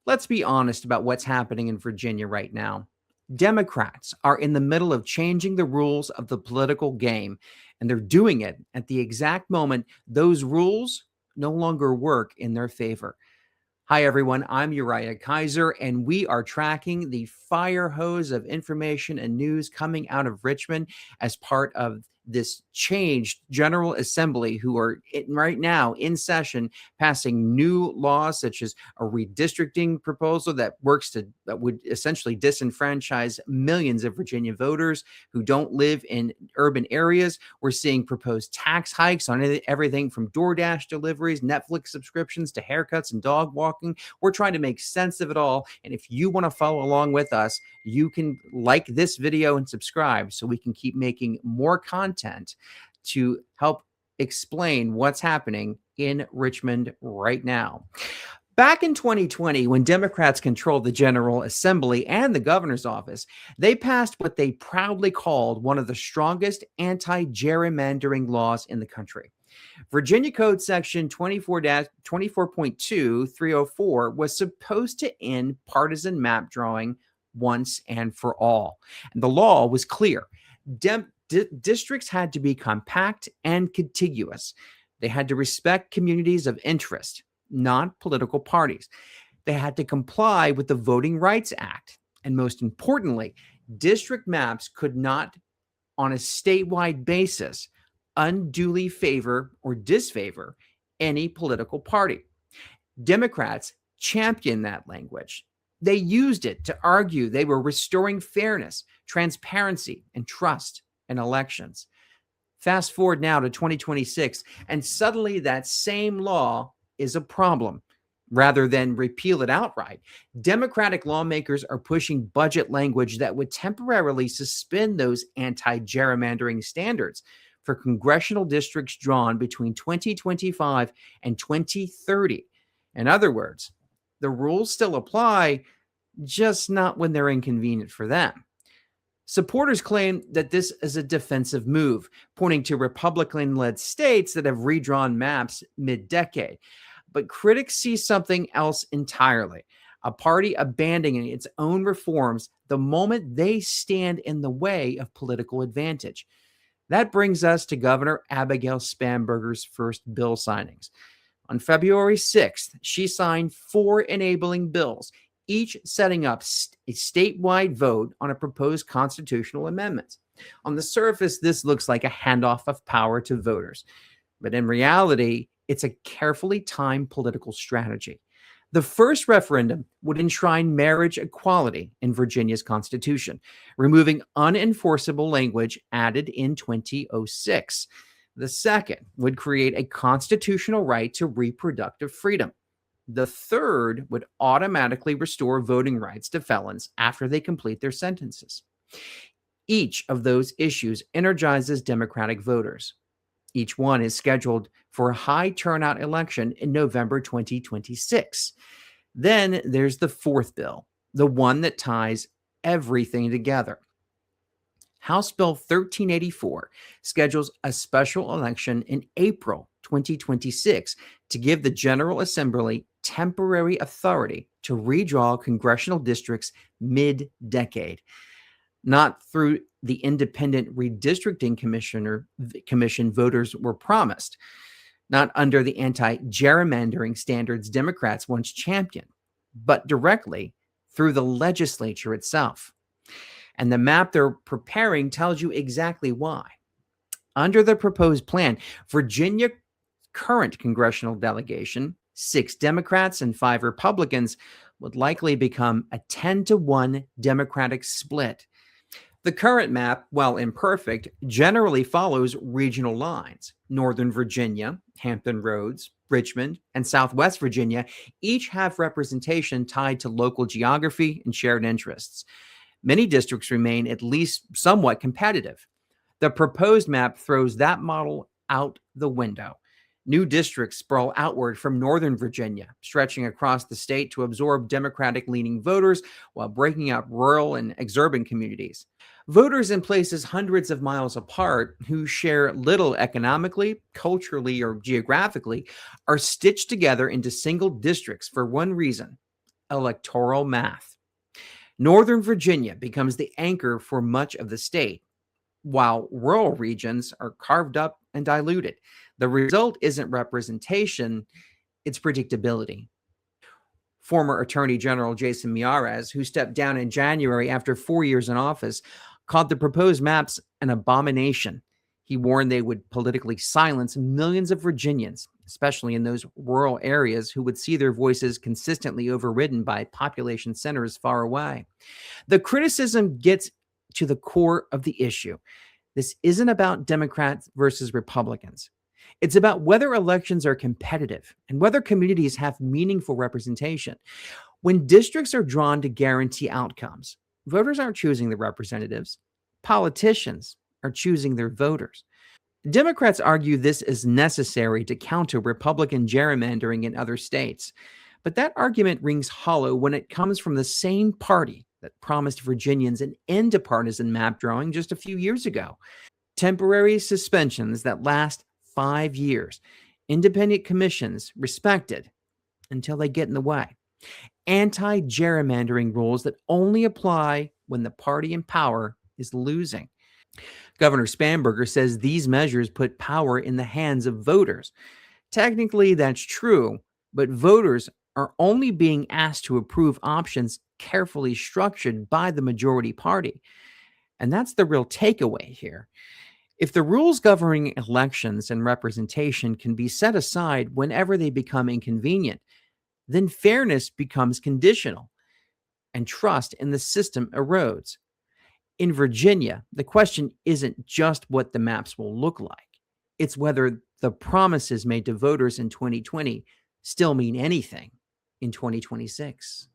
Let's be honest about what's happening in Virginia right now. Democrats are in the middle of changing the rules of the political game, and they're doing it at the exact moment those rules no longer work in their favor. Hi, everyone. I'm Uriah Kiser, and we are tracking the fire hose of information and news coming out of Richmond as part of this changed General Assembly, who are right now in session passing new laws such as a redistricting proposal that would essentially disenfranchise millions of Virginia voters who don't live in urban areas. We're seeing proposed tax hikes on everything from DoorDash deliveries, Netflix subscriptions to haircuts and dog walking. We're trying to make sense of it all. And if you want to follow along with us, you can like this video and subscribe so we can keep making more content to help explain what's happening in Richmond right now. Back in 2020, when Democrats controlled the General Assembly and the governor's office, they passed what they proudly called one of the strongest anti-gerrymandering laws in the country. Virginia Code Section 24.2304 was supposed to end partisan map drawing once and for all. And the law was clear. Districts had to be compact and contiguous. They had to respect communities of interest, not political parties. They had to comply with the Voting Rights Act. And most importantly, district maps could not, on a statewide basis, unduly favor or disfavor any political party. Democrats championed that language. They used it to argue they were restoring fairness, transparency, and trust in elections. Fast forward now to 2026, and suddenly that same law is a problem. Rather than repeal it outright, Democratic lawmakers are pushing budget language that would temporarily suspend those anti-gerrymandering standards for congressional districts drawn between 2025 and 2030. In other words, the rules still apply, just not when they're inconvenient for them. Supporters claim that this is a defensive move, pointing to Republican-led states that have redrawn maps mid-decade. But critics see something else entirely, a party abandoning its own reforms the moment they stand in the way of political advantage. That brings us to Governor Abigail Spanberger's first bill signings. On February 6th, she signed 4 enabling bills, each setting up a statewide vote on a proposed constitutional amendment. On the surface, this looks like a handoff of power to voters, but in reality, it's a carefully timed political strategy. The first referendum would enshrine marriage equality in Virginia's constitution, removing unenforceable language added in 2006. The second would create a constitutional right to reproductive freedom. The third would automatically restore voting rights to felons after they complete their sentences. Each of those issues energizes Democratic voters. Each one is scheduled for a high turnout election in November 2026. Then there's the fourth bill, the one that ties everything together. House Bill 1384 schedules a special election in April 2026 to give the General Assembly temporary authority to redraw congressional districts mid-decade. Not through the independent redistricting commission voters were promised, not under the anti-gerrymandering standards Democrats once championed, but directly through the legislature itself. And the map they're preparing tells you exactly why. Under the proposed plan, Virginia current congressional delegation, 6 Democrats and 5 Republicans, would likely become a 10-to-1 Democratic split. The current map, while imperfect, generally follows regional lines. Northern Virginia, Hampton Roads, Richmond, and Southwest Virginia each have representation tied to local geography and shared interests. Many districts remain at least somewhat competitive. The proposed map throws that model out the window. New districts sprawl outward from Northern Virginia, stretching across the state to absorb Democratic-leaning voters while breaking up rural and exurban communities. Voters in places hundreds of miles apart who share little economically, culturally, or geographically are stitched together into single districts for one reason: electoral math. Northern Virginia becomes the anchor for much of the state, while rural regions are carved up and diluted. The result isn't representation, it's predictability. Former Attorney General Jason Miyares, who stepped down in January after 4 years in office, called the proposed maps an abomination. He warned they would politically silence millions of Virginians, especially in those rural areas who would see their voices consistently overridden by population centers far away. The criticism gets to the core of the issue. This isn't about Democrats versus Republicans. It's about whether elections are competitive and whether communities have meaningful representation. When districts are drawn to guarantee outcomes, voters aren't choosing the representatives. Politicians are choosing their voters. Democrats argue this is necessary to counter Republican gerrymandering in other states. But that argument rings hollow when it comes from the same party that promised Virginians an end to partisan map drawing just a few years ago. Temporary suspensions that last 5 years. Independent commissions respected until they get in the way. Anti-gerrymandering rules that only apply when the party in power is losing. Governor Spanberger says these measures put power in the hands of voters. Technically, that's true, but voters are only being asked to approve options carefully structured by the majority party. And that's the real takeaway here. If the rules governing elections and representation can be set aside whenever they become inconvenient, then fairness becomes conditional and trust in the system erodes. In Virginia, the question isn't just what the maps will look like, it's whether the promises made to voters in 2020 still mean anything in 2026.